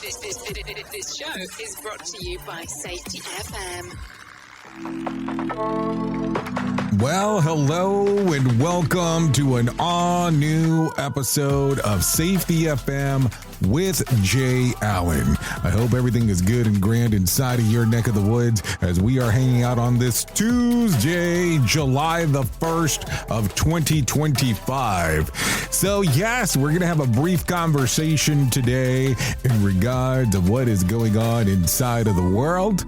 This show is brought to you by Safety FM. Well, hello and welcome to an all-new episode of Safety FM with Jay Allen. I hope everything is good and grand inside of your neck of the woods as we are hanging out on this Tuesday, July the 1st of 2025. So yes, we're going to have a brief conversation today in regards of what is going on inside of the world.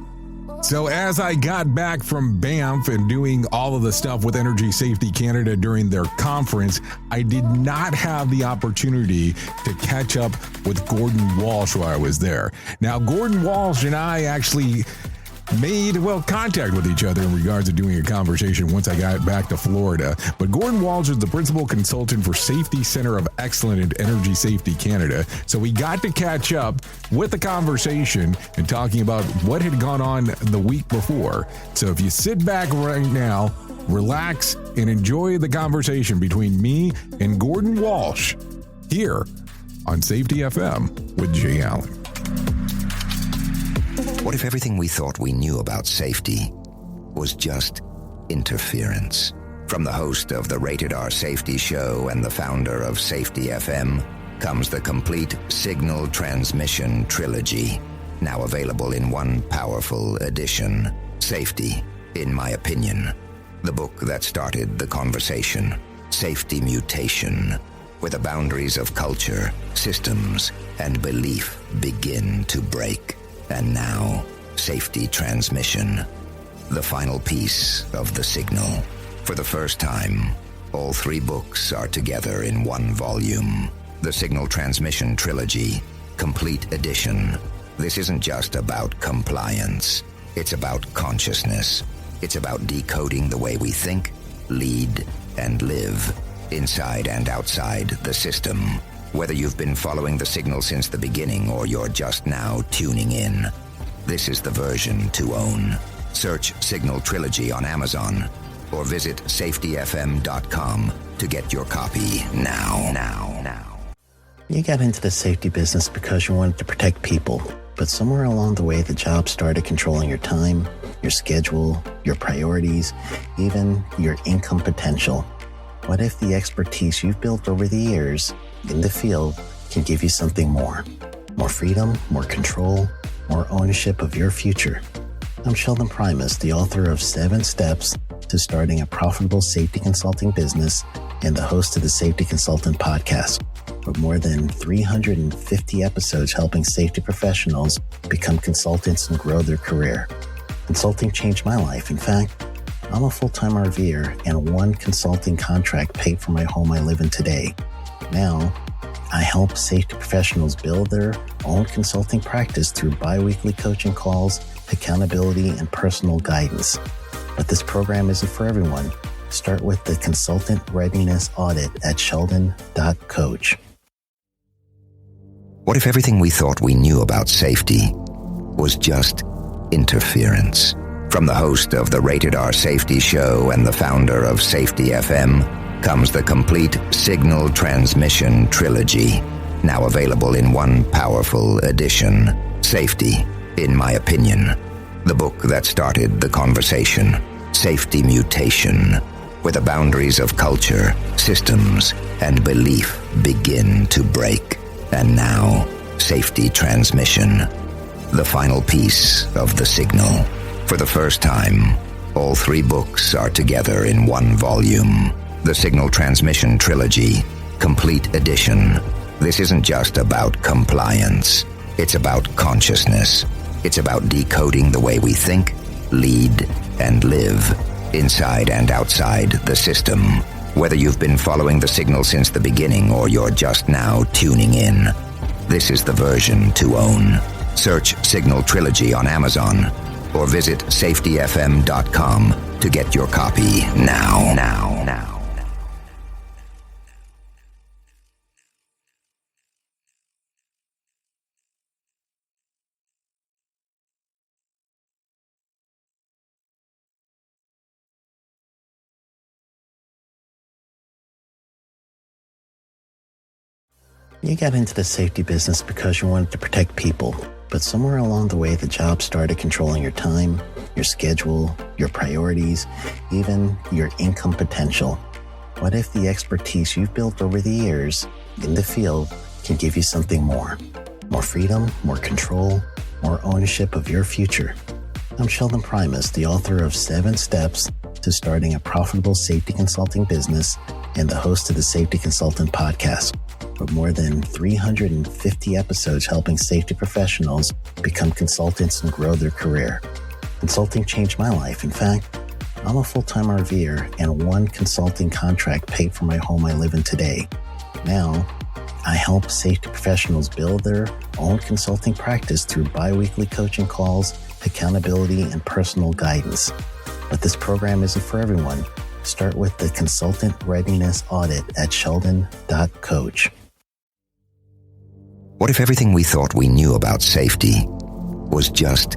So as I got back from Banff and doing all of the stuff with Energy Safety Canada during their conference, I did not have the opportunity to catch up with Gordon Walsh while I was there. Now, Gordon Walsh and I actually made, contact with each other in regards to doing a conversation once I got back to Florida. But Gordon Walsh is the principal consultant for Safety Center of Excellence at Energy Safety Canada. So we got to catch up with the conversation and talking about what had gone on the week before. So if you sit back right now, relax, and enjoy the conversation between me and Gordon Walsh here on Safety FM with Jay Allen. What if everything we thought we knew about safety was just interference? From the host of the Rated R Safety Show and the founder of Safety FM comes the complete signal transmission trilogy, now available in one powerful edition. Safety, in my opinion, the book that started the conversation. Safety Mutation, where the boundaries of culture, systems, and belief begin to break. And now, Safety Transmission, the final piece of the signal. For the first time, all three books are together in one volume. The Signal Transmission Trilogy, Complete Edition. This isn't just about compliance. It's about consciousness. It's about decoding the way we think, lead, and live, inside and outside the system. Whether you've been following the signal since the beginning or you're just now tuning in, this is the version to own. Search Signal Trilogy on Amazon or visit safetyfm.com to get your copy now. You got into the safety business because you wanted to protect people, but somewhere along the way the job started controlling your time, your schedule, your priorities, even your income potential. What if the expertise you've built over the years in the field can give you something more? More freedom, more control, more ownership of your future. I'm Sheldon Primus, the author of 7 Steps to Starting a Profitable Safety Consulting Business and the host of the Safety Consultant Podcast, with more than 350 episodes helping safety professionals become consultants and grow their career. Consulting changed my life. In fact, I'm a full-time RVer, and one consulting contract paid for my home I live in today. Now, I help safety professionals build their own consulting practice through bi-weekly coaching calls, accountability, and personal guidance. But this program isn't for everyone. Start with the Consultant Readiness Audit at sheldon.coach. What if everything we thought we knew about safety was just interference? From the host of the Rated R Safety Show and the founder of Safety FM comes the complete Signal Transmission Trilogy, now available in one powerful edition. Safety, in my opinion, the book that started the conversation. Safety Mutation, where the boundaries of culture, systems, and belief begin to break. And now, Safety Transmission, the final piece of the signal. For the first time, all three books are together in one volume. The Signal Transmission Trilogy, Complete Edition. This isn't just about compliance. It's about consciousness. It's about decoding the way we think, lead, and live, inside and outside the system. Whether you've been following the signal since the beginning or you're just now tuning in, this is the version to own. Search Signal Trilogy on Amazon or visit safetyfm.com to get your copy now. You got into the safety business because you wanted to protect people, but somewhere along the way, the job started controlling your time, your schedule, your priorities, even your income potential. What if the expertise you've built over the years in the field can give you something more? More freedom, more control, more ownership of your future. I'm Sheldon Primus, the author of 7 Steps to Starting a Profitable Safety Consulting Business and the host of the Safety Consultant Podcast, with more than 350 episodes helping safety professionals become consultants and grow their career. Consulting changed my life. In fact, I'm a full-time RVer, and one consulting contract paid for my home I live in today. Now, I help safety professionals build their own consulting practice through bi-weekly coaching calls, accountability, and personal guidance. But this program isn't for everyone. Start with the Consultant Readiness Audit at sheldon.coach. What if everything we thought we knew about safety was just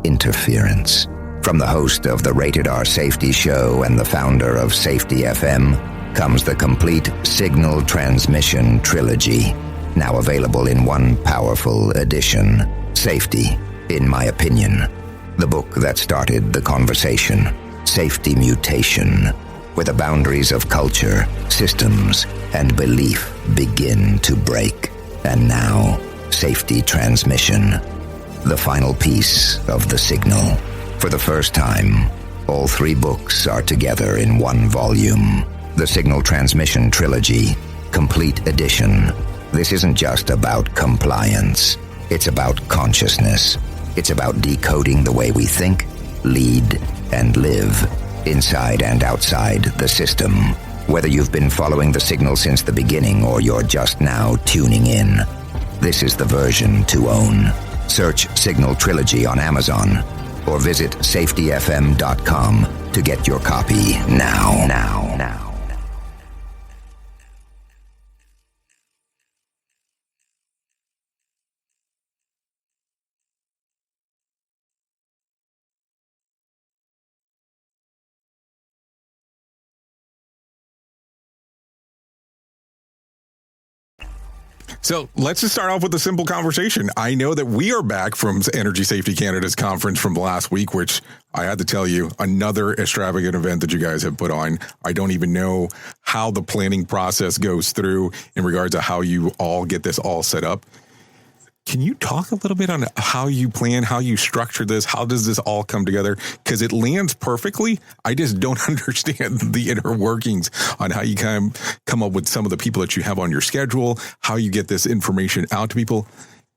interference? From the host of the Rated R Safety Show and the founder of Safety FM comes the complete signal transmission trilogy, now available in one powerful edition. Safety, in my opinion, the book that started the conversation. Safety Mutation, where the boundaries of culture, systems, and belief begin to break. And now, Safety Transmission, the final piece of the signal. For the first time, all 3 books are together in one volume. The Signal Transmission Trilogy, Complete Edition. This isn't just about compliance. It's about consciousness. It's about decoding the way we think, lead, and live, inside and outside the system. Whether you've been following the signal since the beginning or you're just now tuning in, this is the version to own. Search Signal Trilogy on Amazon or visit safetyfm.com to get your copy now. So let's just start off with a simple conversation. I know that we are back from Energy Safety Canada's conference from last week, which I had to tell you, another extravagant event that you guys have put on. I don't even know how the planning process goes through in regards to how you all get this all set up. Can you talk a little bit on how you plan, how you structure this? How does this all come together? Because it lands perfectly. I just don't understand the inner workings on how you come up with some of the people that you have on your schedule, how you get this information out to people.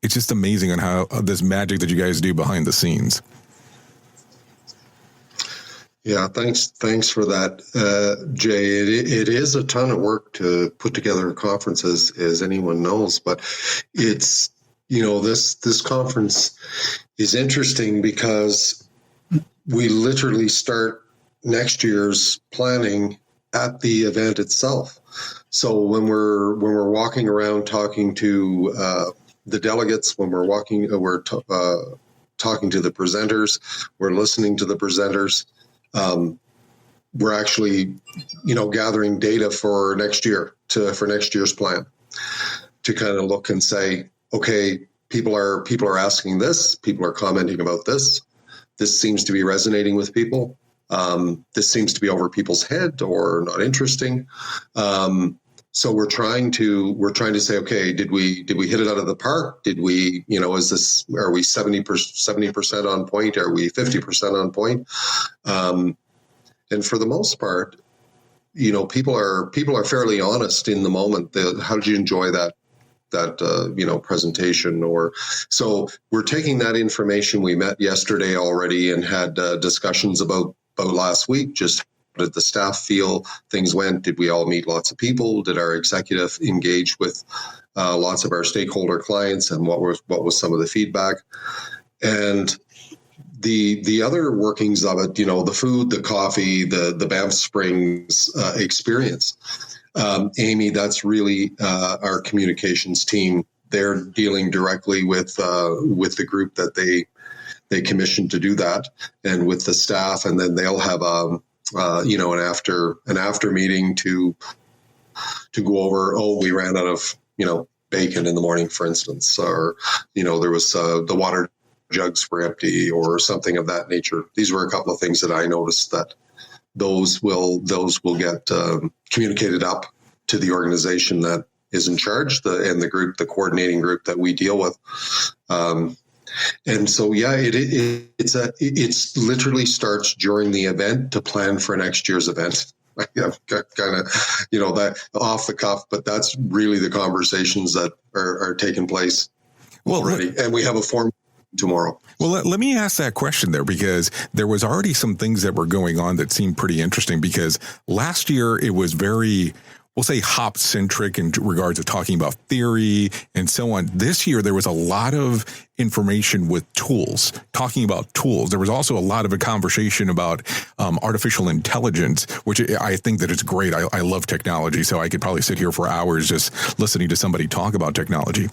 It's just amazing on how this magic that you guys do behind the scenes. Yeah, thanks for that, Jay. It is a ton of work to put together a conference, as anyone knows, but it's, this conference is interesting because we literally start next year's planning at the event itself. So when we're walking around talking to the delegates, when we're talking to the presenters, we're listening to the presenters. We're actually, gathering data for next year for next year's plan to kind of look and say, okay, people are asking this, people are commenting about this. This seems to be resonating with people. This seems to be over people's head or not interesting. So we're trying to say, okay, did we hit it out of the park? Did we, are we 70% on point? Are we 50% on point? And for the most part, people are fairly honest in the moment. How did you enjoy that presentation? Or so we're taking that information. We met yesterday already and had discussions about last week. Just how did the staff feel things went? Did we all meet lots of people? Did our executive engage with lots of our stakeholder clients? And what was some of the feedback? And the other workings of it, the food, the coffee, the Banff Springs experience. Amy, that's really our communications team. They're dealing directly with the group that they commissioned to do that, and with the staff, and then they'll have an after meeting to go over. Oh, we ran out of bacon in the morning, for instance, or, there was the water jugs were empty or something of that nature. These were a couple of things that I noticed that those will get communicated up to the organization that is in charge, and the coordinating group that we deal with. And so, it's literally starts during the event to plan for next year's event. Kind of, that off the cuff, but that's really the conversations that are taking place already. And we have a form tomorrow. Well, let me ask that question there, because there was already some things that were going on that seemed pretty interesting, because last year it was very, we'll say, hop-centric in regards to talking about theory and so on. This year, there was a lot of information with tools, talking about tools. There was also a lot of a conversation about artificial intelligence, which I think that it's great. I love technology, so I could probably sit here for hours just listening to somebody talk about technology.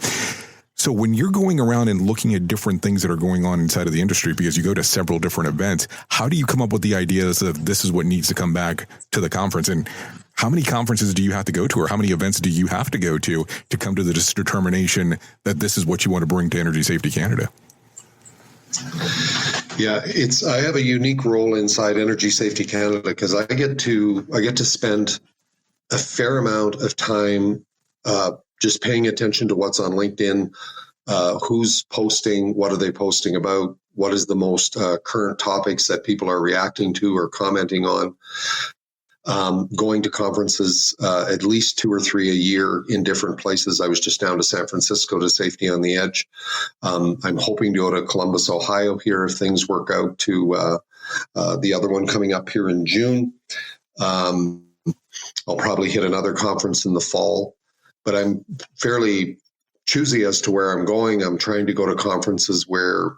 So when you're going around and looking at different things that are going on inside of the industry, because you go to several different events, how do you come up with the ideas of this is what needs to come back to the conference? And how many conferences do you have to go to, or how many events do you have to go to come to the determination that this is what you want to bring to Energy Safety Canada? Yeah, I have a unique role inside Energy Safety Canada because I get to spend a fair amount of time just paying attention to what's on LinkedIn, who's posting, what are they posting about, what is the most current topics that people are reacting to or commenting on. Going to conferences, at least 2 or 3 a year in different places. I was just down to San Francisco to Safety on the Edge. I'm hoping to go to Columbus, Ohio here if things work out, to the other one coming up here in June. I'll probably hit another conference in the fall, but I'm fairly choosy as to where I'm going. I'm trying to go to conferences where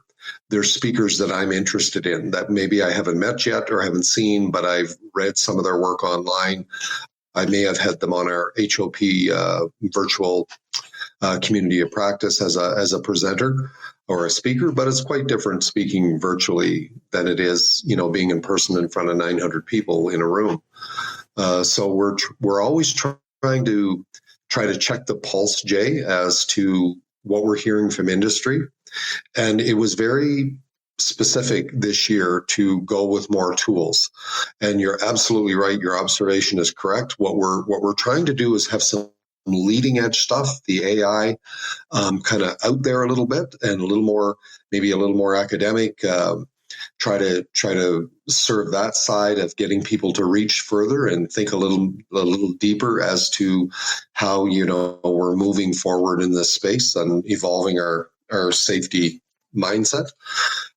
there's speakers that I'm interested in that maybe I haven't met yet or haven't seen, but I've read some of their work online. I may have had them on our HOP virtual community of practice as a presenter or a speaker, but it's quite different speaking virtually than it is, being in person in front of 900 people in a room. So we're always trying to check the pulse, Jay, as to what we're hearing from industry. And it was very specific this year to go with more tools. And you're absolutely right. Your observation is correct. What we're trying to do is have some leading edge stuff, the AI, kind of out there a little bit and maybe a little more academic. Try to serve that side of getting people to reach further and think a little deeper as to how we're moving forward in this space and evolving our safety mindset.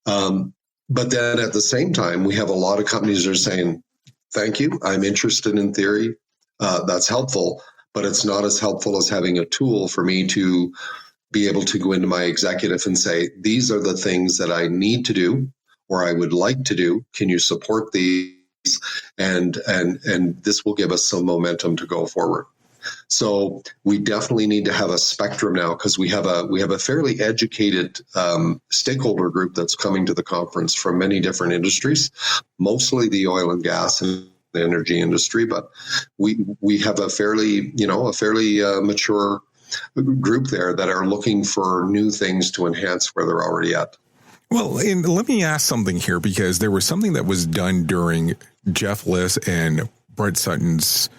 But then at the same time, we have a lot of companies that are saying, thank you, I'm interested in theory. That's helpful, but it's not as helpful as having a tool for me to be able to go into my executive and say, these are the things that I need to do or I would like to do. Can you support these? And this will give us some momentum to go forward. So we definitely need to have a spectrum now, because we have a fairly educated stakeholder group that's coming to the conference from many different industries, mostly the oil and gas and the energy industry. But we have a fairly mature group there that are looking for new things to enhance where they're already at. Well, and let me ask something here, because there was something that was done during Jeff Liss and Brett Sutton's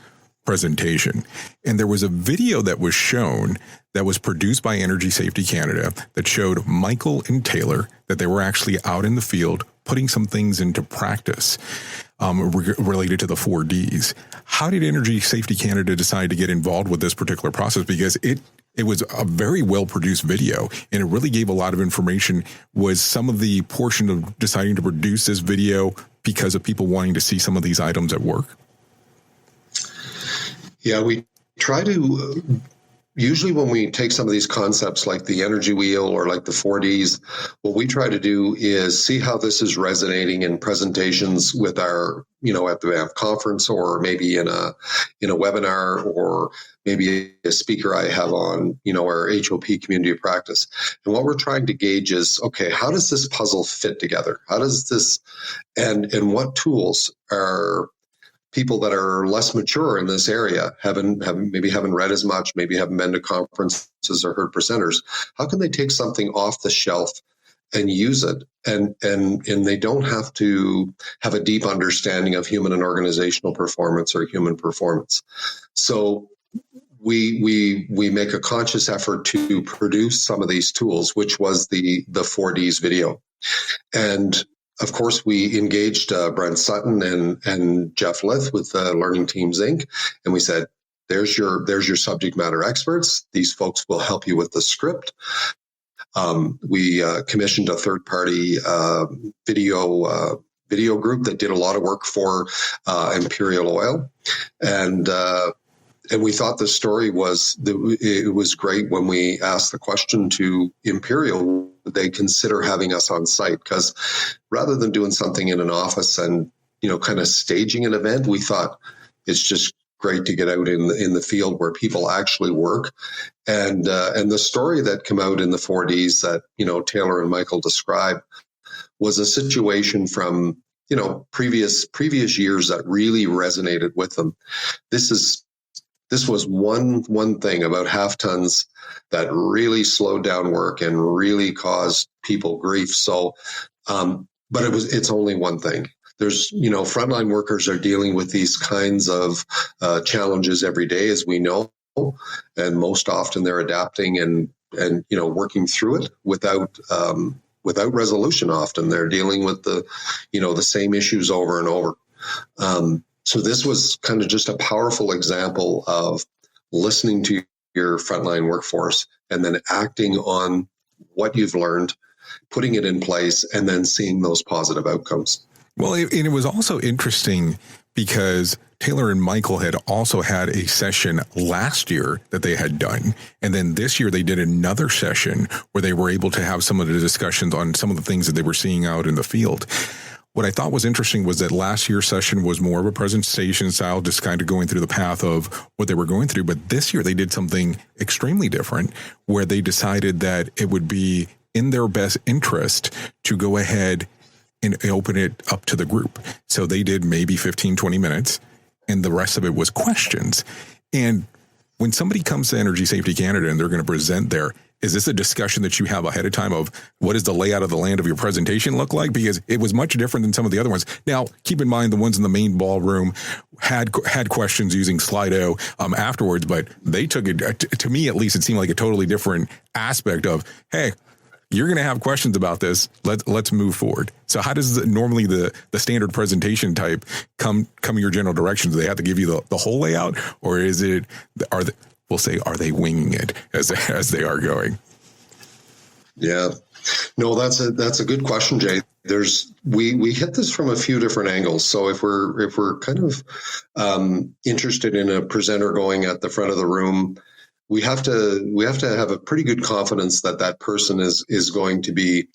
presentation. And there was a video that was shown that was produced by Energy Safety Canada that showed Michael and Taylor that they were actually out in the field putting some things into practice related to the 4Ds. How did Energy Safety Canada decide to get involved with this particular process? Because it was a very well-produced video, and it really gave a lot of information. Was some of the portion of deciding to produce this video because of people wanting to see some of these items at work? Yeah, we try to, usually when we take some of these concepts like the energy wheel or like the 4Ds, what we try to do is see how this is resonating in presentations with our, at the Banff conference, or maybe in a webinar, or maybe a speaker I have on, our HOP community of practice. And what we're trying to gauge is, okay, how does this puzzle fit together? How does this, and what tools are people that are less mature in this area, haven't read as much, maybe haven't been to conferences or heard presenters. How can they take something off the shelf and use it? And they don't have to have a deep understanding of human and organizational performance or human performance. So we make a conscious effort to produce some of these tools, which was the 4Ds video. And of course, we engaged Brent Sutton and Jeff Lith with Learning Teams Inc. And we said, there's your subject matter experts. These folks will help you with the script. We commissioned a third-party video group that did a lot of work for Imperial Oil. And we thought the story was great when we asked the question to Imperial, would they consider having us on site? Because rather than doing something in an office and, kind of staging an event, we thought it's just great to get out in the field where people actually work. And the story that came out in the 4Ds that, Taylor and Michael described was a situation from, previous years that really resonated with them. This was one thing about half tons that really slowed down work and really caused people grief. So, but it's only one thing. There's, frontline workers are dealing with these kinds of challenges every day, as we know, and most often they're adapting and working through it without resolution. Often they're dealing with the same issues over and over. So this was kind of just a powerful example of listening to your frontline workforce and then acting on what you've learned, putting it in place, and then seeing those positive outcomes. Well, it was also interesting because Taylor and Michael had also had a session last year that they had done. And then this year they did another session where they were able to have some of the discussions on some of the things that they were seeing out in the field. What I thought was interesting was that last year's session was more of a presentation style, just kind of going through the path of what they were going through. But this year they did something extremely different where they decided that it would be in their best interest to go ahead and open it up to the group. So they did maybe 15, 20 minutes, and the rest of it was questions. And when somebody comes to Energy Safety Canada and they're going to present there, is this a discussion that you have ahead of time of what does the layout of the land of your presentation look like? Because it was much different than some of the other ones. Now, keep in mind the ones in the main ballroom had questions using Slido afterwards, but they took it, to me at least, it seemed like a totally different aspect of, hey, you're going to have questions about this. Let's move forward. So how does normally the standard presentation type come your general direction? Do they have to give you the whole layout, or is it, are they winging it as they are going? Yeah, no, that's a good question, Jay. We hit this from a few different angles. So if we're kind of interested in a presenter going at the front of the room, we have to have a pretty good confidence that person is going to be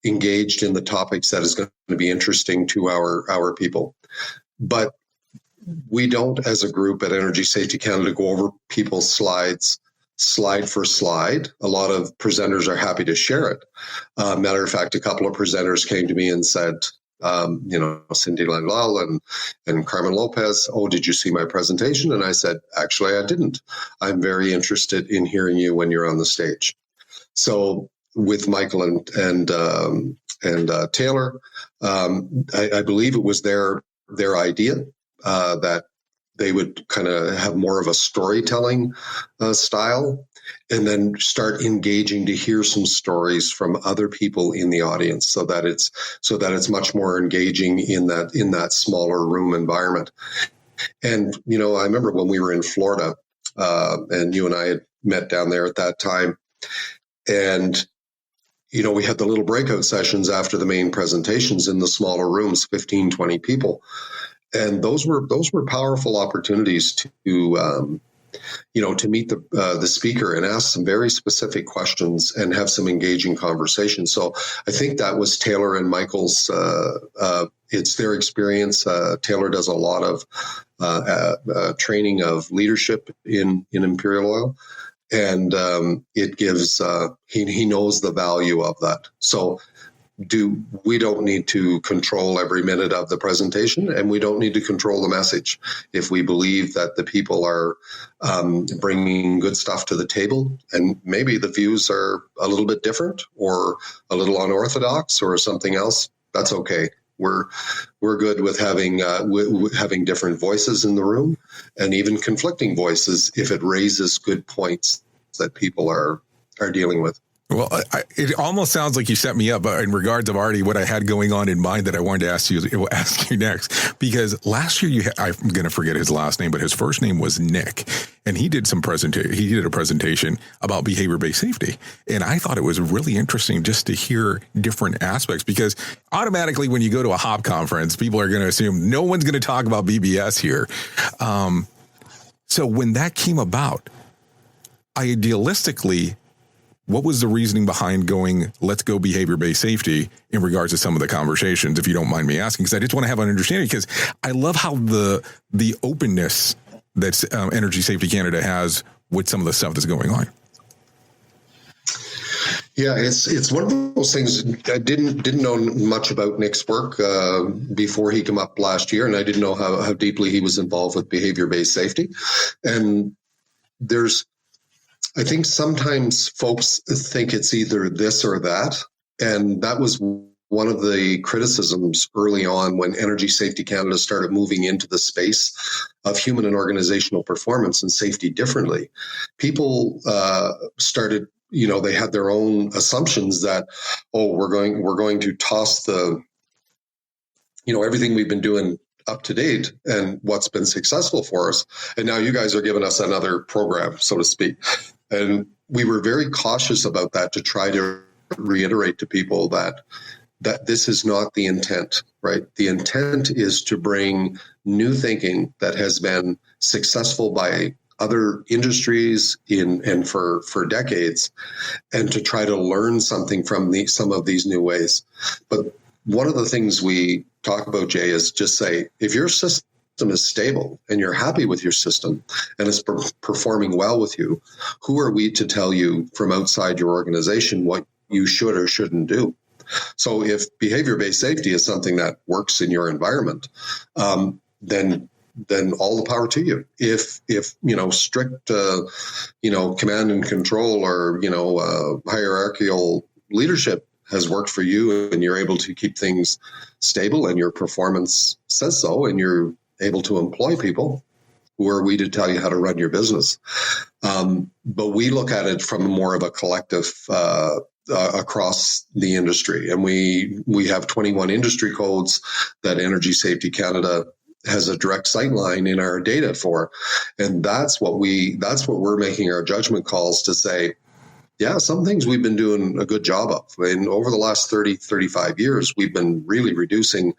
engaged in the topics that is going to be interesting to our people. But we don't, as a group at Energy Safety Canada, go over people's slides slide for slide. A lot of presenters are happy to share it. Matter of fact, a couple of presenters came to me and said, Cindy Landlal and Carmen Lopez, oh, did you see my presentation? And I said, actually, I didn't. I'm very interested in hearing you when you're on the stage. So with Michael and Taylor, I believe it was their idea that they would kind of have more of a storytelling style, and then start engaging to hear some stories from other people in the audience, so that it's much more engaging in that smaller room environment. And I remember when we were in Florida, and you and I had met down there at that time, and we had the little breakout sessions after the main presentations in the smaller rooms, 15, 20 people. And those were powerful opportunities to meet the speaker and ask some very specific questions and have some engaging conversations. So I think that was Taylor and Michael's. It's their experience. Taylor does a lot of training of leadership in Imperial Oil, and it gives. He knows the value of that. So we don't need to control every minute of the presentation, and we don't need to control the message. If we believe that the people are bringing good stuff to the table, and maybe the views are a little bit different or a little unorthodox or something else, that's okay. We're good with having having different voices in the room, and even conflicting voices if it raises good points that people are dealing with. Well, it almost sounds like you set me up in regards of already what I had going on in mind that I wanted to ask you next. Because last year I'm going to forget his last name, but his first name was Nick, and he did a presentation about behavior-based safety, and I thought it was really interesting just to hear different aspects, because automatically when you go to a HOP conference, people are going to assume no one's going to talk about BBS here. So when that came about, idealistically, what was the reasoning behind going, let's go behavior-based safety in regards to some of the conversations, if you don't mind me asking? Because I just want to have an understanding, because I love how the openness that Energy Safety Canada has with some of the stuff that's going on. Yeah, it's one of those things. I didn't know much about Nick's work before he came up last year, and I didn't know how deeply he was involved with behavior-based safety. And I think sometimes folks think it's either this or that. And that was one of the criticisms early on when Energy Safety Canada started moving into the space of human and organizational performance and safety differently. People started, they had their own assumptions that, we're going to toss everything we've been doing up to date and what's been successful for us. And now you guys are giving us another program, so to speak. And we were very cautious about that, to try to reiterate to people that this is not the intent, right? The intent is to bring new thinking that has been successful by other industries and for decades, and to try to learn something from some of these new ways. But one of the things we talk about, Jay, is just say, if your system is stable and you're happy with your system and it's performing well with you, who are we to tell you from outside your organization what you should or shouldn't do? So if behavior-based safety is something that works in your environment, then all the power to you. If strict command and control or hierarchical leadership has worked for you, and you're able to keep things stable and your performance says so, and you're able to employ people, who are we to tell you how to run your business? But we look at it from more of a collective across the industry. And we have 21 industry codes that Energy Safety Canada has a direct sight line in our data for. And that's what we're making our judgment calls to say, yeah, some things we've been doing a good job of. And over the last 30, 35 years, we've been really reducing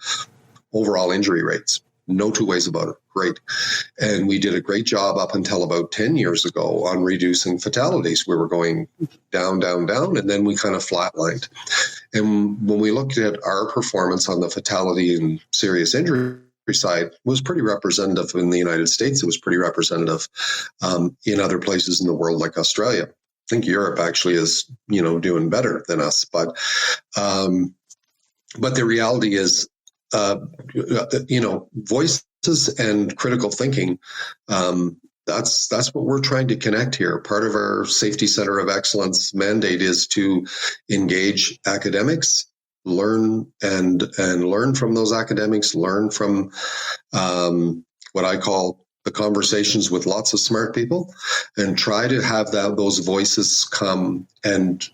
overall injury rates. No two ways about it. Great. And we did a great job up until about 10 years ago on reducing fatalities. We were going down, down, down, and then we kind of flatlined. And when we looked at our performance on the fatality and serious injury side, was pretty representative in the United States. It was pretty representative in other places in the world, like Australia. I think Europe actually is, doing better than us. But the reality is, voices and critical thinking, that's what we're trying to connect here. Part of our Safety Center of Excellence mandate is to engage academics, learn and learn from those academics, learn from what I call the conversations with lots of smart people, and try to have those voices come and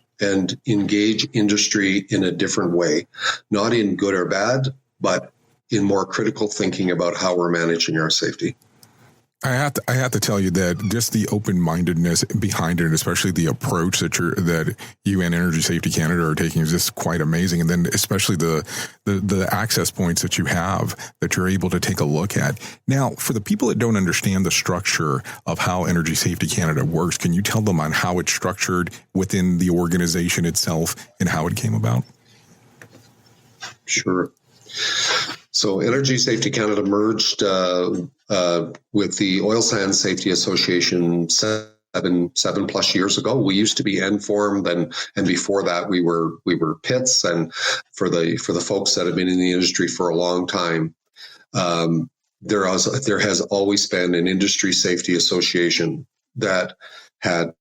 engage industry in a different way, not in good or bad, but in more critical thinking about how we're managing our safety. I have to tell you that just the open-mindedness behind it, especially the approach that you and Energy Safety Canada are taking, is just quite amazing. And then especially the access points that you have that you're able to take a look at. Now, for the people that don't understand the structure of how Energy Safety Canada works, can you tell them on how it's structured within the organization itself and how it came about? Sure. So Energy Safety Canada merged with the Oil Sands Safety Association 7 seven plus years ago. We used to be N-formed, and before that we were PITS. And for the folks that have been in the industry for a long time, there has always been an industry safety association that had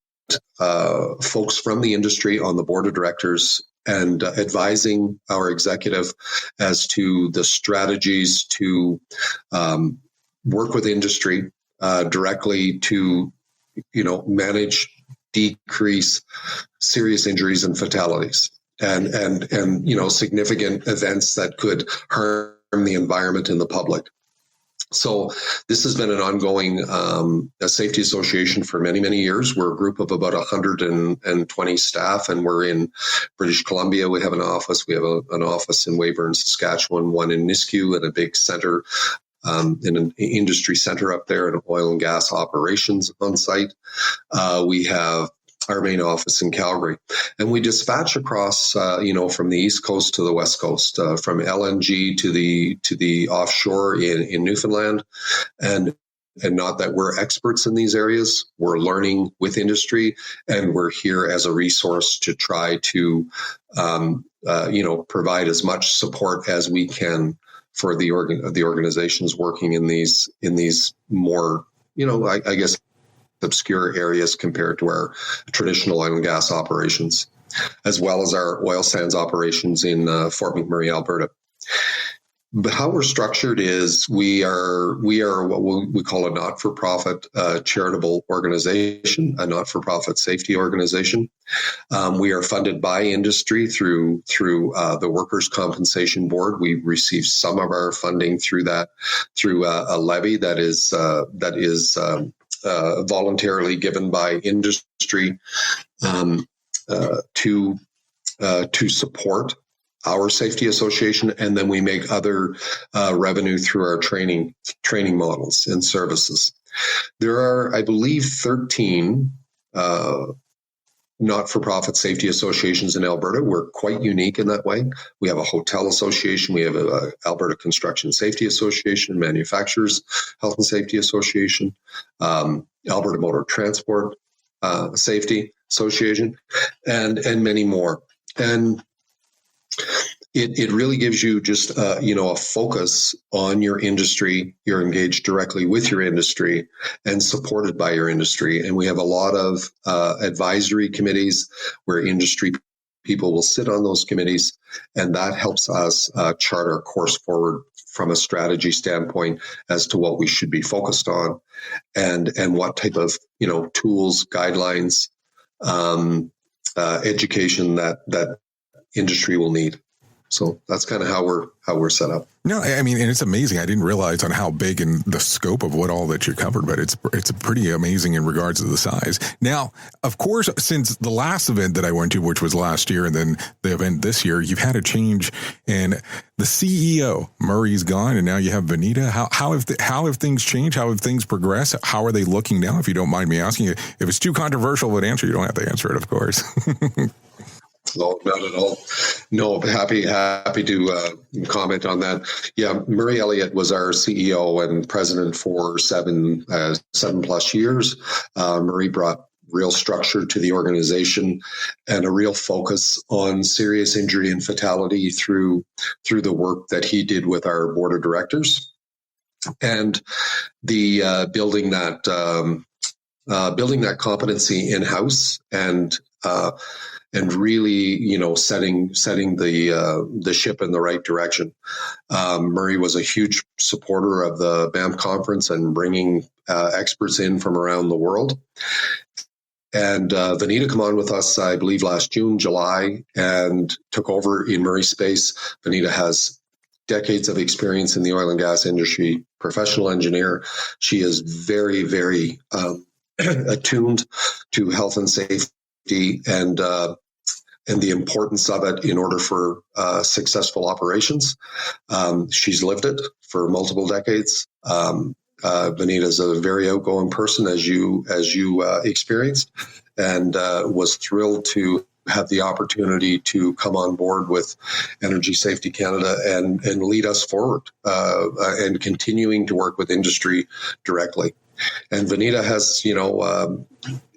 folks from the industry on the board of directors and advising our executive as to the strategies to work with industry directly to, manage, decrease serious injuries and fatalities and significant events that could harm the environment and the public. So this has been an ongoing safety association for many, many years. We're a group of about 120 staff, and we're in British Columbia. We have an office. We have an office in Weyburn, Saskatchewan, one in Nisku, and a big center, in an industry center up there in oil and gas operations on site. We have our main office in Calgary, and we dispatch across, from the East Coast to the West Coast, from LNG to the offshore in Newfoundland, and not that we're experts in these areas. We're learning with industry, and we're here as a resource to try to, provide as much support as we can for the organizations working in these more, I guess, obscure areas compared to our traditional oil and gas operations, as well as our oil sands operations in Fort McMurray, Alberta. But how we're structured is we are what we call a not-for-profit charitable organization, a not-for-profit safety organization. We are funded by industry through the Workers' Compensation Board. We receive some of our funding through a levy that is voluntarily given by industry to support our safety association, and then we make other revenue through our training models and services. There are, I believe, 13 not-for-profit safety associations in Alberta. We're quite unique in that way. We have a hotel association. We have a Alberta Construction Safety Association, Manufacturers Health and Safety Association, Alberta Motor Transport Safety Association, and many more. And it really gives you just a focus on your industry. You're engaged directly with your industry and supported by your industry. And we have a lot of advisory committees where industry people will sit on those committees, and that helps us chart our course forward from a strategy standpoint as to what we should be focused on and what type of tools, guidelines, education that industry will need. So that's kind of how we're set up. No, I mean, and it's amazing. I didn't realize on how big and the scope of what all that you covered, but it's pretty amazing in regards to the size. Now, of course, since the last event that I went to, which was last year, and then the event this year, you've had a change, and the CEO Murray's gone, and now you have Vanita. How have things changed? How have things progressed? How are they looking now? If you don't mind me asking, if it's too controversial of an answer, you don't have to answer it, of course. No, not at all. No, happy to comment on that. Yeah, Murray Elliott was our CEO and president for 7+ years. Murray brought real structure to the organization and a real focus on serious injury and fatality through the work that he did with our board of directors, and the building that competency in-house and really, setting the ship in the right direction. Murray was a huge supporter of the Banff conference and bringing experts in from around the world. And Vanita came on with us, I believe, last June, July, and took over in Murray's space. Vanita has decades of experience in the oil and gas industry, professional engineer. She is very, very attuned to health and safety and the importance of it in order for successful operations. She's lived it for multiple decades. Vanita is a very outgoing person, as you experienced, and was thrilled to have the opportunity to come on board with Energy Safety Canada and lead us forward and continuing to work with industry directly. And Vanita has,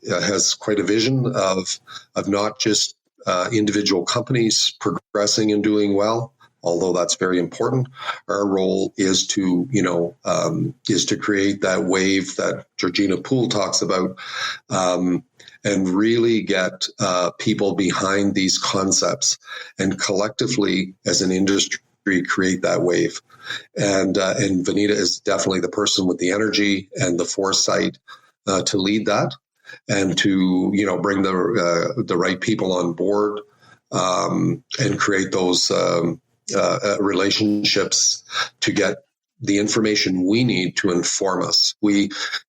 has quite a vision of not just individual companies progressing and doing well, although that's very important. Our role is to, create that wave that Georgina Poole talks about, and really get people behind these concepts, and collectively as an industry create that wave. And Vanita is definitely the person with the energy and the foresight to lead that, and to bring the right people on board, and create those relationships to get the information we need to inform us.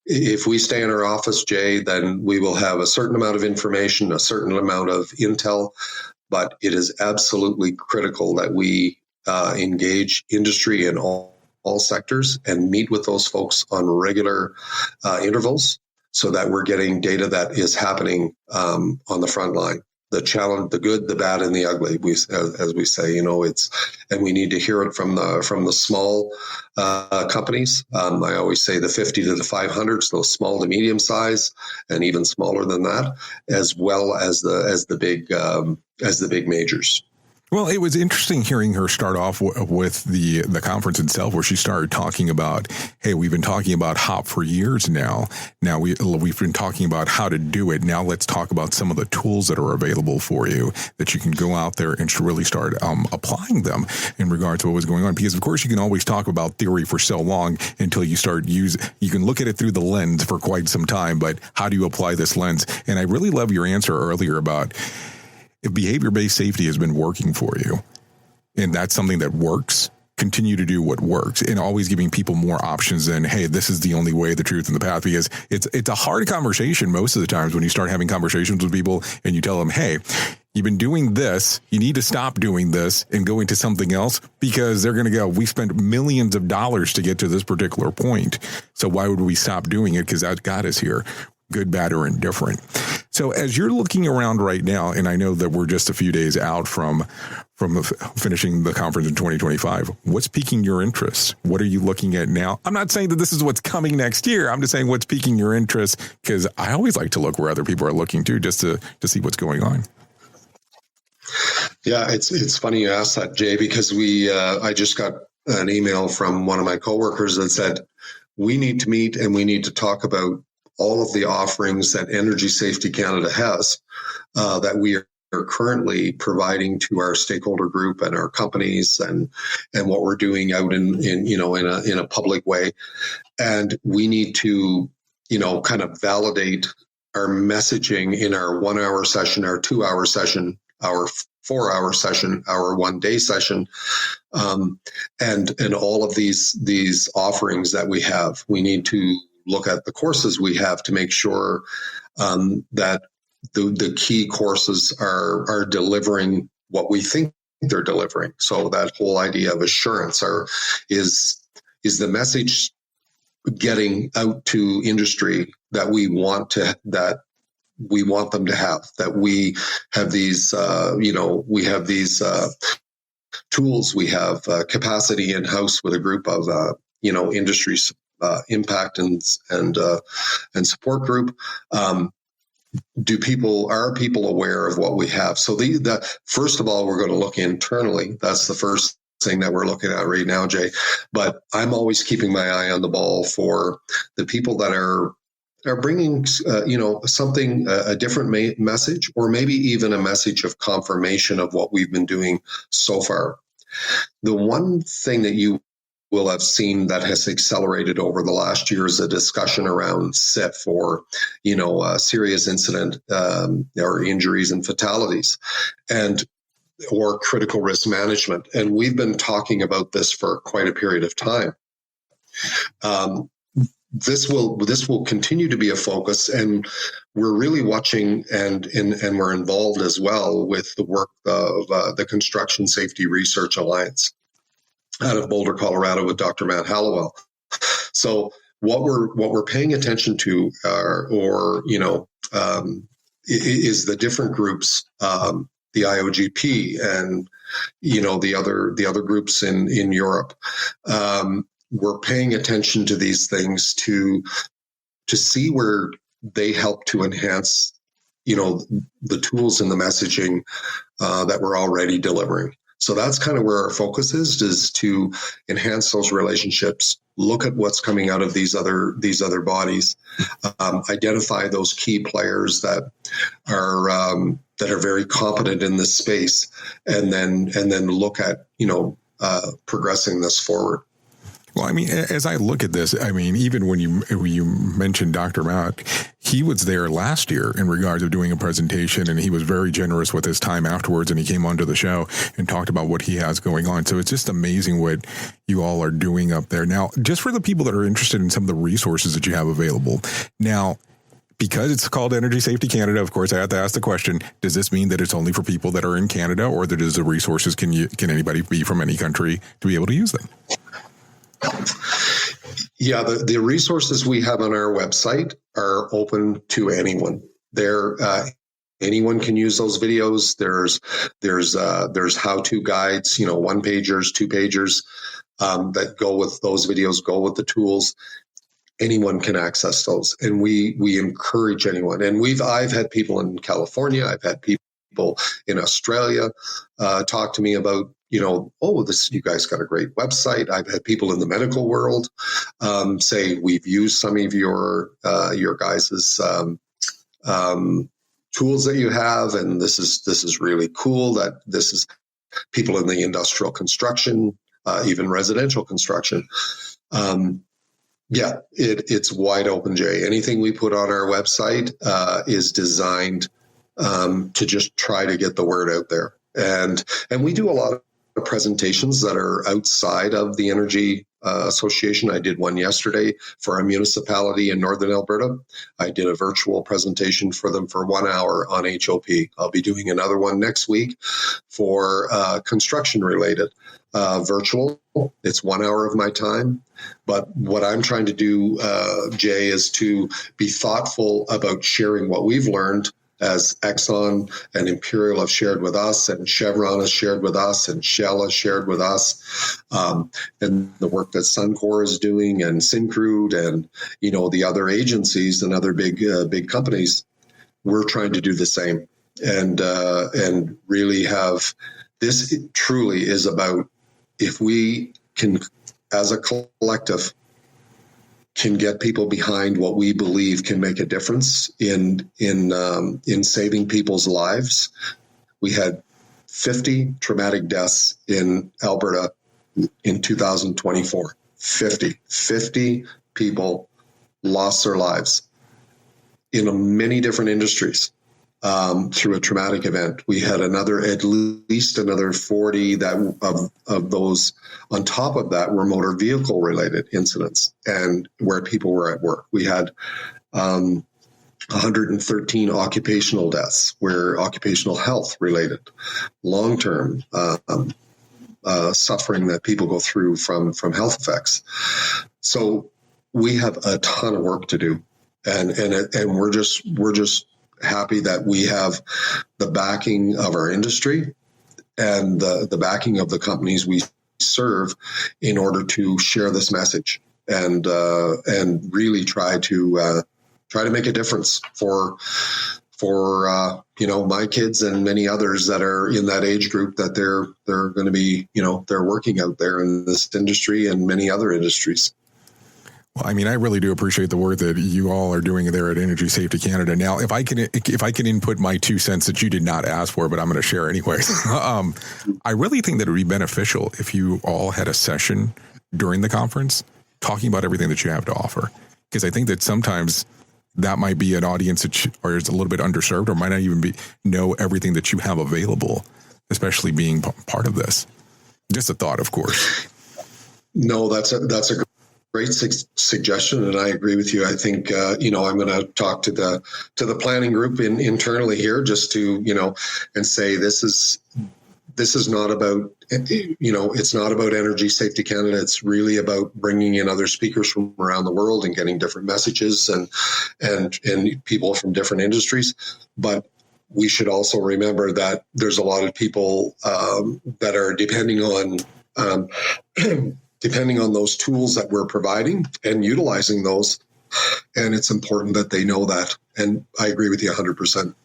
If we stay in our office, Jay, then we will have a certain amount of information, a certain amount of intel, but it is absolutely critical that we engage industry in all sectors and meet with those folks on regular intervals, so that we're getting data that is happening on the front line. The challenge, the good, the bad, and the ugly. As we say, and we need to hear it from the small companies. I always say the 50 to the 500s, those small to medium size, and even smaller than that, as well as the big majors. Well, it was interesting hearing her start off with the conference itself, where she started talking about, hey, we've been talking about HOP for years now. Now we've been talking about how to do it. Now let's talk about some of the tools that are available for you, that you can go out there and really start applying them in regard to what was going on. Because, of course, you can always talk about theory for so long until you start you can look at it through the lens for quite some time. But how do you apply this lens? And I really love your answer earlier about, if behavior-based safety has been working for you, and that's something that works, continue to do what works, and always giving people more options than, hey, this is the only way, the truth, and the path. Because it's a hard conversation most of the times when you start having conversations with people and you tell them, hey, you've been doing this, you need to stop doing this and go into something else, because they're going to go, we spent millions of dollars to get to this particular point, so why would we stop doing it? Because that got us here. Good, bad, or indifferent. So as you're looking around right now, and I know that we're just a few days out from finishing the conference in 2025, what's piquing your interest? What are you looking at now? I'm not saying that this is what's coming next year. I'm just saying what's piquing your interest, because I always like to look where other people are looking too, just to see what's going on. Yeah, it's funny you asked that, Jay, because I just got an email from one of my coworkers that said, we need to meet and we need to talk about all of the offerings that Energy Safety Canada has, that we are currently providing to our stakeholder group and our companies, and what we're doing out in a public way. And we need to, kind of validate our messaging in our 1 hour session, our 2 hour session, our 4 hour session, our 1 day session, and all of these offerings that we have. We need to look at the courses we have to make sure that the key courses are delivering what we think they're delivering. So that whole idea of assurance is the message getting out to industry that we want them to have, that we have these, we have these tools, we have capacity in-house with a group of, industry impact and support group. Are people aware of what we have? So first of all, we're going to look internally. That's the first thing that we're looking at right now, Jay. But I'm always keeping my eye on the ball for the people that are bringing, something, a different message, or maybe even a message of confirmation of what we've been doing so far. The one thing that you will have seen that has accelerated over the last year is a discussion around SIF, or, serious incident or injuries and fatalities, or critical risk management. And we've been talking about this for quite a period of time. This will continue to be a focus, and we're really watching and we're involved as well with the work of the Construction Safety Research Alliance out of Boulder, Colorado, with Dr. Matt Hallowell. So what we're paying attention to is the different groups, the IOGP and the other groups in Europe. We're paying attention to these things to see where they help to enhance, the tools and the messaging that we're already delivering. So that's kind of where our focus is to enhance those relationships, look at what's coming out of these other bodies, identify those key players that are very competent in this space, and then look at progressing this forward. Well, I mean, as I look at this, I mean, even when you mentioned Dr. Mack, he was there last year in regards of doing a presentation, and he was very generous with his time afterwards, and he came onto the show and talked about what he has going on. So it's just amazing what you all are doing up there. Now, just for the people that are interested in some of the resources that you have available now, because it's called Energy Safety Canada, of course, I have to ask the question, does this mean that it's only for people that are in Canada, or that is the resources, can anybody be from any country to be able to use them? Yeah, the resources we have on our website are open to anyone. Anyone can use those videos. There's how-to guides, 1-pagers, 2-pagers that go with those videos, go with the tools. Anyone can access those, and we encourage anyone. And I've had people in California, I've had people in Australia talk to me about, you guys got a great website. I've had people in the medical world say, we've used some of your guys's tools that you have, and this is really cool. That this is people in the industrial construction, even residential construction. It's wide open, Jay. Anything we put on our website is designed to just try to get the word out there, and we do a lot of presentations that are outside of the Energy Association. I did one yesterday for a municipality in Northern Alberta. I did a virtual presentation for them for 1 hour on HOP. I'll be doing another one next week for construction related, virtual. It's 1 hour of my time. But what I'm trying to do, Jay, is to be thoughtful about sharing what we've learned, as Exxon and Imperial have shared with us, and Chevron has shared with us, and Shell has shared with us, and the work that Suncor is doing, and Syncrude, and the other agencies and other big companies. We're trying to do the same, and really have this. It truly is about, if we can, as a collective, can get people behind what we believe can make a difference in saving people's lives. We had 50 traumatic deaths in Alberta in 2024. 50 people lost their lives in many different industries through a traumatic event. We had at least another 40 of those on top of that were motor vehicle related incidents, and where people were at work. We had 113 occupational deaths, where occupational health related, long-term suffering that people go through from health effects. So we have a ton of work to do, and we're just happy that we have the backing of our industry and the backing of the companies we serve in order to share this message and really try to make a difference for my kids and many others that are in that age group, that they're going to be, they're working out there in this industry and many other industries. Well, I mean, I really do appreciate the work that you all are doing there at Energy Safety Canada. Now, if I can input my 2 cents that you did not ask for, but I'm going to share anyways. I really think that it would be beneficial if you all had a session during the conference talking about everything that you have to offer, because I think that sometimes that might be an audience that is a little bit underserved, or might not even know everything that you have available, especially being part of this. Just a thought, of course. No, that's a great suggestion, and I agree with you. I think I'm going to talk to the planning group internally here, just to and say this is not about it's not about Energy Safety Canada. It's really about bringing in other speakers from around the world and getting different messages and people from different industries. But we should also remember that there's a lot of people that are depending on those tools that we're providing and utilizing those And it's important that they know that. And I agree with you 100%.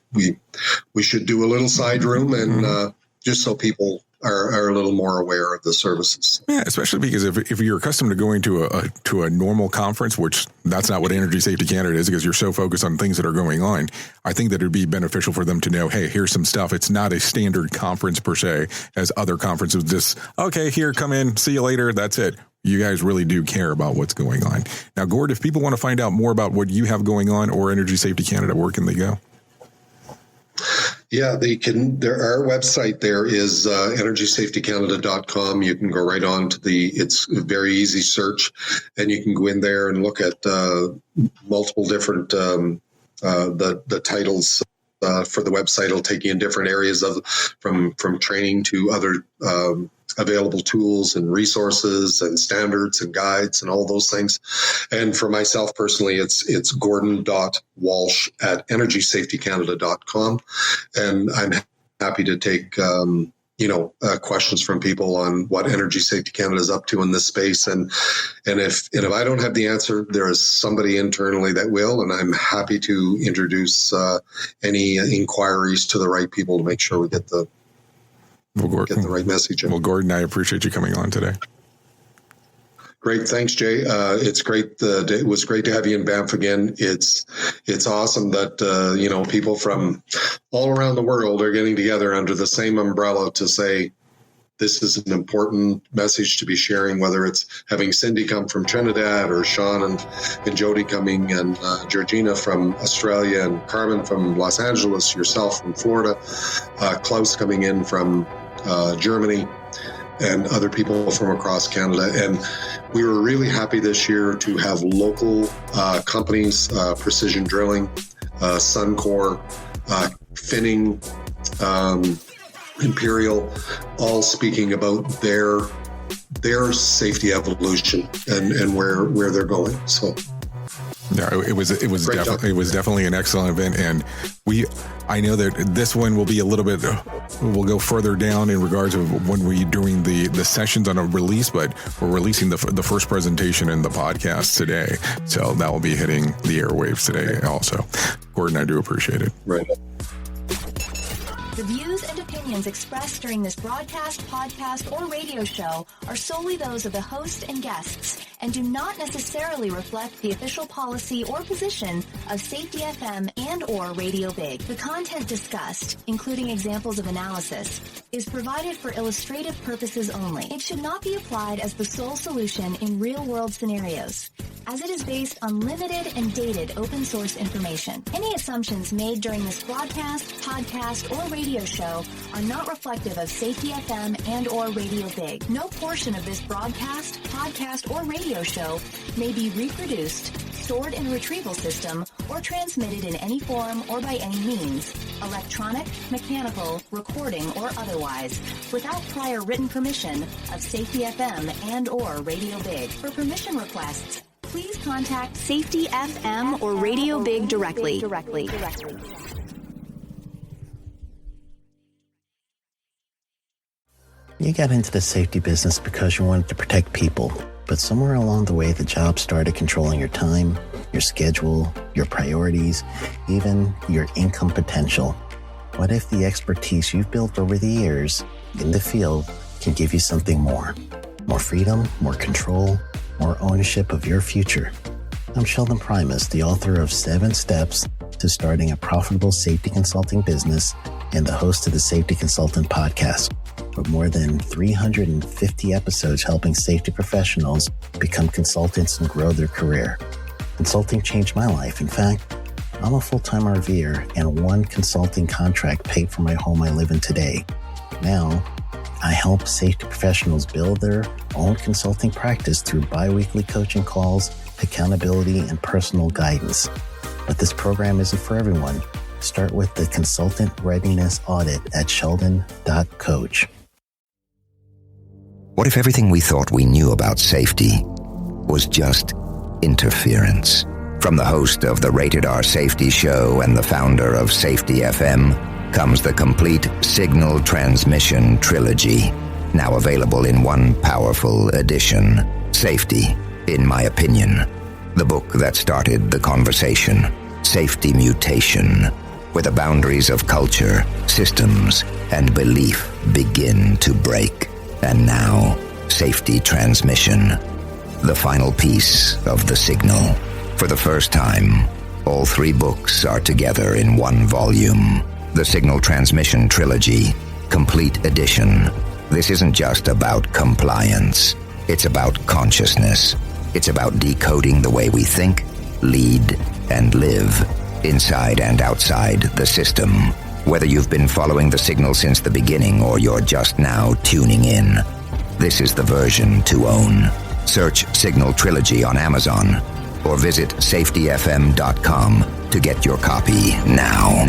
We should do a little side room and just so people are a little more aware of the services. Yeah, especially because if you're accustomed to going to a normal conference, which that's not what Energy Safety Canada is, because you're so focused on things that are going on, I think that it would be beneficial for them to know, hey, here's some stuff. It's not a standard conference per se, as other conferences just, okay, here, come in, see you later, that's it. You guys really do care about what's going on. Now, Gord, if people want to find out more about what you have going on or Energy Safety Canada, where can they go? Yeah, they can. Our website there is energysafetycanada.com. You can go right on to it's a very easy search, and you can go in there and look at multiple different the titles for the website. It'll take you in different areas from training to other available tools and resources and standards and guides and all those things. And for myself personally, it's Gordon.Walsh at energysafetycanada.com. And I'm happy to take, questions from people on what Energy Safety Canada is up to in this space. And if I don't have the answer, there is somebody internally that will, and I'm happy to introduce any inquiries to the right people to make sure we get the right message in. Well, Gordon, I appreciate you coming on today. Great. Thanks, Jay. It's great. It was great to have you in Banff again. It's awesome that, people from all around the world are getting together under the same umbrella to say, this is an important message to be sharing, whether it's having Cindy come from Trinidad or Sean and Jody coming and Georgina from Australia and Carmen from Los Angeles, yourself from Florida, Klaus coming in from Germany, and other people from across Canada. And we were really happy this year to have local companies, Precision Drilling, Suncor, Finning, Imperial, all speaking about their safety evolution and where they're going. So yeah, it was definitely an excellent event, and I know that this one will be a little bit, we'll go further down in regards of when we're doing the sessions on a release, but we're releasing the first presentation in the podcast today, so that will be hitting the airwaves today also. Gordon, I do appreciate it. Right. The views and opinions expressed during this broadcast, podcast, or radio show are solely those of the host and guests and do not necessarily reflect the official policy or position of Safety FM and or Radio Big. The content discussed, including examples of analysis, is provided for illustrative purposes only. It should not be applied as the sole solution in real-world scenarios, as it is based on limited and dated open source information. Any assumptions made during this broadcast, podcast, or radio show are not reflective of Safety FM and or Radio Big. No portion of this broadcast, podcast, or radio show may be reproduced, stored in a retrieval system, or transmitted in any form or by any means, electronic, mechanical, recording, or otherwise, without prior written permission of Safety FM and or Radio Big. For permission requests, please contact Safety FM or Radio Big directly. You got into the safety business because you wanted to protect people, but somewhere along the way, the job started controlling your time, your schedule, your priorities, even your income potential. What if the expertise you've built over the years in the field can give you something more? More freedom, more control, more ownership of your future. I'm Sheldon Primus, the author of 7 Steps to Starting a Profitable Safety Consulting Business and the host of the Safety Consultant Podcast, with more than 350 episodes helping safety professionals become consultants and grow their career. Consulting changed my life. In fact, I'm a full-time RVer, and one consulting contract paid for my home I live in today. Now, I help safety professionals build their own consulting practice through bi-weekly coaching calls, accountability, and personal guidance. But this program isn't for everyone. Start with the Consultant Readiness Audit at sheldon.coach. What if everything we thought we knew about safety was just interference? From the host of the Rated R Safety Show and the founder of Safety FM comes the complete signal transmission trilogy, now available in one powerful edition. Safety, in my opinion. the book that started the conversation, Safety Mutation, where the boundaries of culture, systems, and belief begin to break. And now, Safety Transmission, the final piece of the signal. For the first time, all 3 books are together in one volume. The Signal Transmission Trilogy, Complete Edition. This isn't just about compliance. It's about consciousness. It's about decoding the way we think, lead, and live, inside and outside the system. Whether you've been following the signal since the beginning or you're just now tuning in, this is the version to own. Search Signal Trilogy on Amazon or visit safetyfm.com to get your copy now.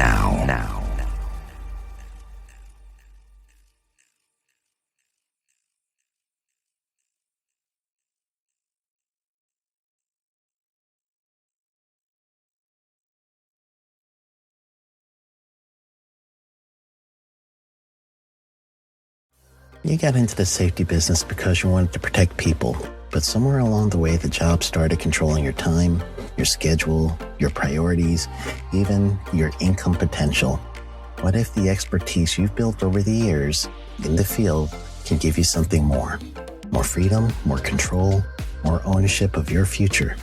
You got into the safety business because you wanted to protect people, but somewhere along the way, the job started controlling your time, your schedule, your priorities, even your income potential. What if the expertise you've built over the years in the field can give you something more? More freedom, more control, more ownership of your future.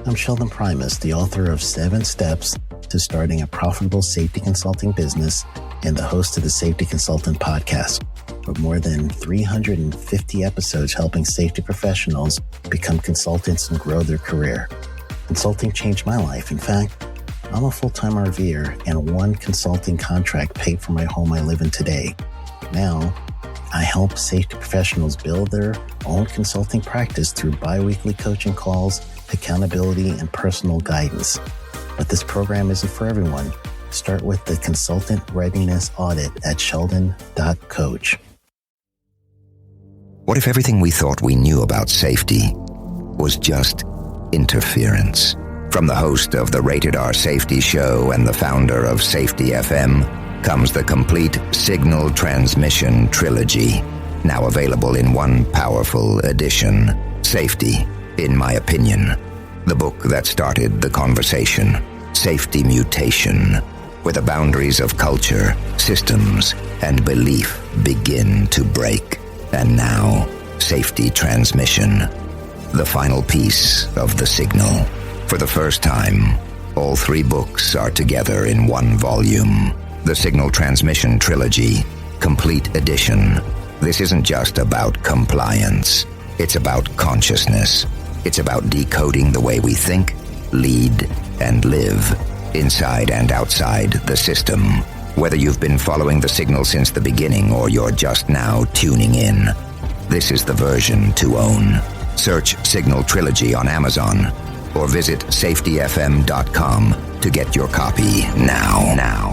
I'm Sheldon Primus, the author of 7 Steps to Starting a Profitable Safety Consulting Business and the host of the Safety Consultant Podcast, with more than 350 episodes helping safety professionals become consultants and grow their career. Consulting changed my life. In fact, I'm a full-time RVer, and 1 consulting contract paid for my home I live in today. Now, I help safety professionals build their own consulting practice through bi-weekly coaching calls, accountability, and personal guidance. But this program isn't for everyone. Start with the Consultant Readiness Audit at sheldon.coach. What if everything we thought we knew about safety was just interference? From the host of the Rated R Safety Show and the founder of Safety FM comes the complete Signal Transmission Trilogy, now available in one powerful edition. Safety, in my opinion, the book that started the conversation. Safety Mutation, where the boundaries of culture, systems, and belief begin to break. And now, Safety Transmission, the final piece of the signal. For the first time, all 3 books are together in one volume. The Signal Transmission Trilogy, Complete Edition. This isn't just about compliance. It's about consciousness. It's about decoding the way we think, lead, and live, inside and outside the system. Whether you've been following the signal since the beginning or you're just now tuning in, this is the version to own. Search Signal Trilogy on Amazon or visit safetyfm.com to get your copy now.